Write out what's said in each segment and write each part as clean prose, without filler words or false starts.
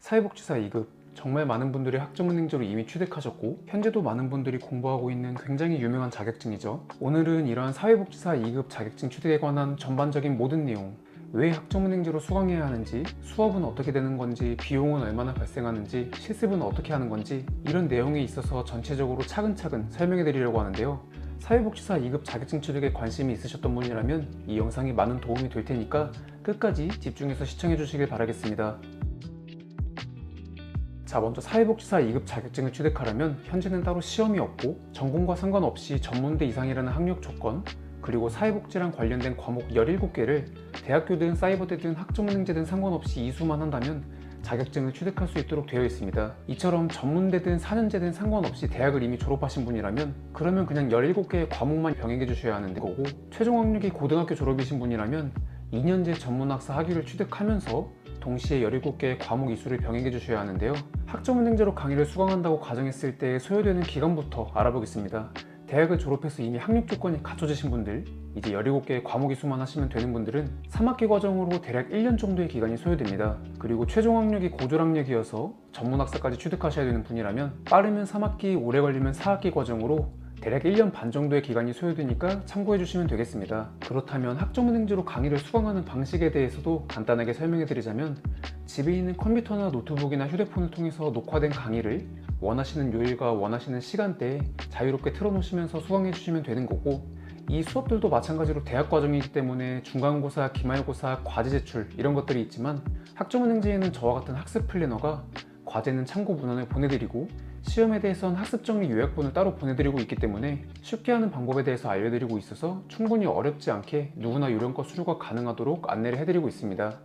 사회복지사 2급, 정말 많은 분들이 학점은행제로 이미 취득하셨고 현재도 많은 분들이 공부하고 있는 굉장히 유명한 자격증이죠. 오늘은 이러한 사회복지사 2급 자격증 취득에 관한 전반적인 모든 내용, 왜 학점은행제로 수강해야 하는지, 수업은 어떻게 되는 건지, 비용은 얼마나 발생하는지, 실습은 어떻게 하는 건지, 이런 내용에 있어서 전체적으로 차근차근 설명해 드리려고 하는데요. 사회복지사 2급 자격증 취득에 관심이 있으셨던 분이라면 이 영상이 많은 도움이 될 테니까 끝까지 집중해서 시청해 주시길 바라겠습니다. 자, 먼저 사회복지사 2급 자격증을 취득하려면 현재는 따로 시험이 없고 전공과 상관없이 전문대 이상이라는 학력 조건, 그리고 사회복지랑 관련된 과목 17개를 대학교든 사이버대든 학점은행제든 상관없이 이수만 한다면 자격증을 취득할 수 있도록 되어 있습니다. 이처럼 전문대든 4년제든 상관없이 대학을 이미 졸업하신 분이라면 그러면 그냥 17개의 과목만 병행해 주셔야 하는 거고, 최종 학력이 고등학교 졸업이신 분이라면 2년제 전문학사 학위를 취득하면서 동시에 17개의 과목 이수를 병행해 주셔야 하는데요. 학점은행제로 강의를 수강한다고 가정했을 때 소요되는 기간부터 알아보겠습니다. 대학을 졸업해서 이미 학력 조건이 갖춰지신 분들, 이제 17개의 과목 이수만 하시면 되는 분들은 3학기 과정으로 대략 1년 정도의 기간이 소요됩니다. 그리고 최종 학력이 고졸학력이어서 전문학사까지 취득하셔야 되는 분이라면 빠르면 3학기, 오래 걸리면 4학기 과정으로 대략 1년 반 정도의 기간이 소요되니까 참고해 주시면 되겠습니다. 그렇다면 학점은행제로 강의를 수강하는 방식에 대해서도 간단하게 설명해 드리자면, 집에 있는 컴퓨터나 노트북이나 휴대폰을 통해서 녹화된 강의를 원하시는 요일과 원하시는 시간대에 자유롭게 틀어놓으시면서 수강해 주시면 되는 거고, 이 수업들도 마찬가지로 대학 과정이기 때문에 중간고사, 기말고사, 과제 제출 이런 것들이 있지만, 학점은행제에는 저와 같은 학습 플래너가 과제는 참고 문헌을 보내드리고 시험에 대해서는 학습정리 요약본을 따로 보내드리고 있기 때문에 쉽게 하는 방법에 대해서 알려드리고 있어서 충분히 어렵지 않게 누구나 요령껏 수료가 가능하도록 안내를 해드리고 있습니다.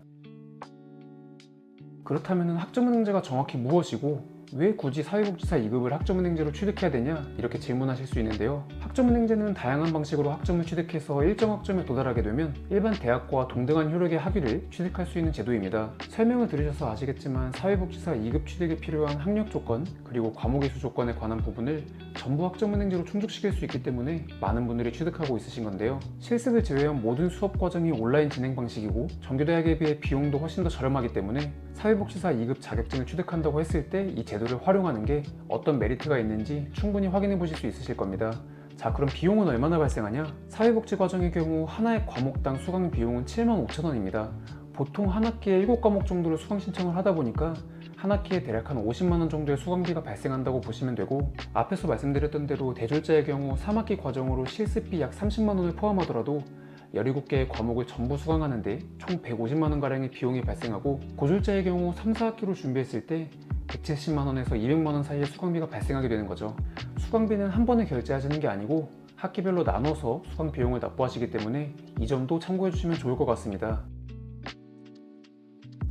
그렇다면 학점은행제가 정확히 무엇이고 왜 굳이 사회복지사 2급을 학점은행제로 취득해야 되냐, 이렇게 질문하실 수 있는데요. 학점은행제는 다양한 방식으로 학점을 취득해서 일정 학점에 도달하게 되면 일반 대학과 동등한 효력의 학위를 취득할 수 있는 제도입니다. 설명을 들으셔서 아시겠지만 사회복지사 2급 취득에 필요한 학력 조건, 그리고 과목 이수 조건에 관한 부분을 전부 학점은행제로 충족시킬 수 있기 때문에 많은 분들이 취득하고 있으신 건데요. 실습을 제외한 모든 수업 과정이 온라인 진행 방식이고 정규대학에 비해 비용도 훨씬 더 저렴하기 때문에 사회복지사 2급 자격증을 취득한다고 했을 때 이 제도를 활용하는 게 어떤 메리트가 있는지 충분히 확인해 보실 수 있으실 겁니다. 자, 그럼 비용은 얼마나 발생하냐? 사회복지 과정의 경우 하나의 과목당 수강 비용은 75,000원입니다. 보통 한 학기에 7과목 정도를 수강 신청을 하다 보니까 한 학기에 대략 한 50만원 정도의 수강비가 발생한다고 보시면 되고, 앞에서 말씀드렸던 대로 대졸자의 경우 3학기 과정으로 실습비 약 30만원을 포함하더라도 17개의 과목을 전부 수강하는데 총 150만원가량의 비용이 발생하고, 고졸자의 경우 3, 4학기로 준비했을 때 170만원에서 200만원 사이의 수강비가 발생하게 되는 거죠. 수강비는 한 번에 결제하시는 게 아니고 학기별로 나눠서 수강 비용을 납부하시기 때문에 이 점도 참고해 주시면 좋을 것 같습니다.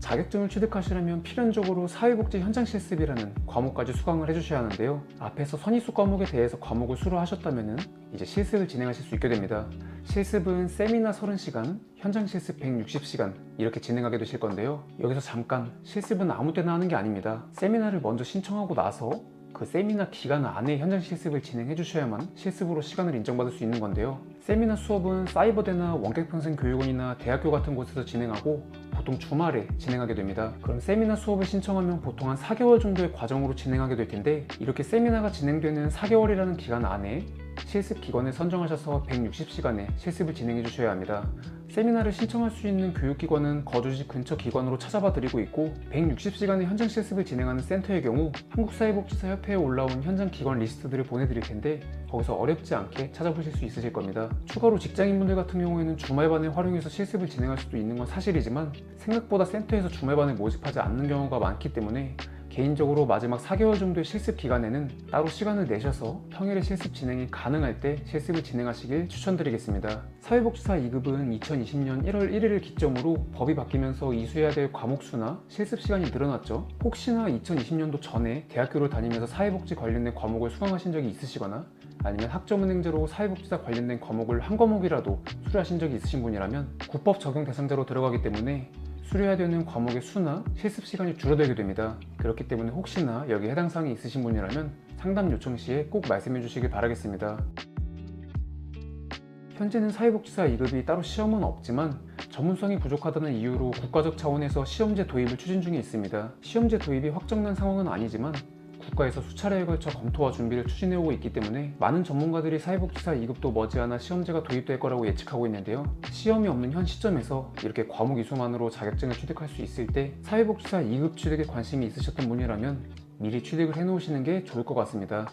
자격증을 취득하시려면 필연적으로 사회복지 현장실습이라는 과목까지 수강을 해주셔야 하는데요. 앞에서 선의수 과목에 대해서 과목을 수료하셨다면 이제 실습을 진행하실 수 있게 됩니다. 실습은 세미나 30시간, 현장실습 160시간 이렇게 진행하게 되실 건데요. 여기서 잠깐, 실습은 아무 때나 하는 게 아닙니다. 세미나를 먼저 신청하고 나서 그 세미나 기간 안에 현장 실습을 진행해 주셔야만 실습으로 시간을 인정받을 수 있는 건데요. 세미나 수업은 사이버대나 원격평생교육원이나 대학교 같은 곳에서 진행하고 보통 주말에 진행하게 됩니다. 그럼 세미나 수업을 신청하면 보통 한 4개월 정도의 과정으로 진행하게 될 텐데, 이렇게 세미나가 진행되는 4개월이라는 기간 안에 실습 기관을 선정하셔서 160시간의 실습을 진행해 주셔야 합니다. 세미나를 신청할 수 있는 교육기관은 거주지 근처 기관으로 찾아봐 드리고 있고, 160시간의 현장 실습을 진행하는 센터의 경우 한국사회복지사협회에 올라온 현장 기관 리스트들을 보내드릴 텐데 거기서 어렵지 않게 찾아보실 수 있으실 겁니다. 추가로 직장인분들 같은 경우에는 주말반을 활용해서 실습을 진행할 수도 있는 건 사실이지만 생각보다 센터에서 주말반을 모집하지 않는 경우가 많기 때문에 개인적으로 마지막 4개월 정도의 실습 기간에는 따로 시간을 내셔서 평일에 실습 진행이 가능할 때 실습을 진행하시길 추천드리겠습니다. 사회복지사 2급은 2020년 1월 1일을 기점으로 법이 바뀌면서 이수해야 될 과목 수나 실습 시간이 늘어났죠. 혹시나 2020년도 전에 대학교를 다니면서 사회복지 관련된 과목을 수강하신 적이 있으시거나 아니면 학점은행제로 사회복지사 관련된 과목을 한 과목이라도 수료하신 적이 있으신 분이라면 국법 적용 대상자로 들어가기 때문에 수료해야 되는 과목의 수나 실습 시간이 줄어들게 됩니다. 그렇기 때문에 혹시나 여기에 해당 사항이 있으신 분이라면 상담 요청 시에 꼭 말씀해 주시길 바라겠습니다. 현재는 사회복지사 2급이 따로 시험은 없지만 전문성이 부족하다는 이유로 국가적 차원에서 시험제 도입을 추진 중에 있습니다. 시험제 도입이 확정난 상황은 아니지만 국가에서 수차례에 걸쳐 검토와 준비를 추진해오고 있기 때문에 많은 전문가들이 사회복지사 2급도 머지않아 시험제가 도입될 거라고 예측하고 있는데요. 시험이 없는 현 시점에서 이렇게 과목 이수만으로 자격증을 취득할 수 있을 때 사회복지사 2급 취득에 관심이 있으셨던 분이라면 미리 취득을 해놓으시는 게 좋을 것 같습니다.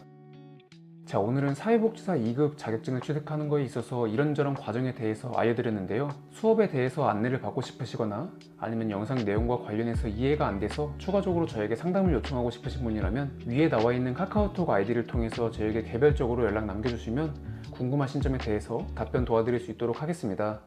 자, 오늘은 사회복지사 2급 자격증을 취득하는 거에 있어서 이런저런 과정에 대해서 알려드렸는데요. 수업에 대해서 안내를 받고 싶으시거나 아니면 영상 내용과 관련해서 이해가 안 돼서 추가적으로 저에게 상담을 요청하고 싶으신 분이라면 위에 나와 있는 카카오톡 아이디를 통해서 저에게 개별적으로 연락 남겨주시면 궁금하신 점에 대해서 답변 도와드릴 수 있도록 하겠습니다.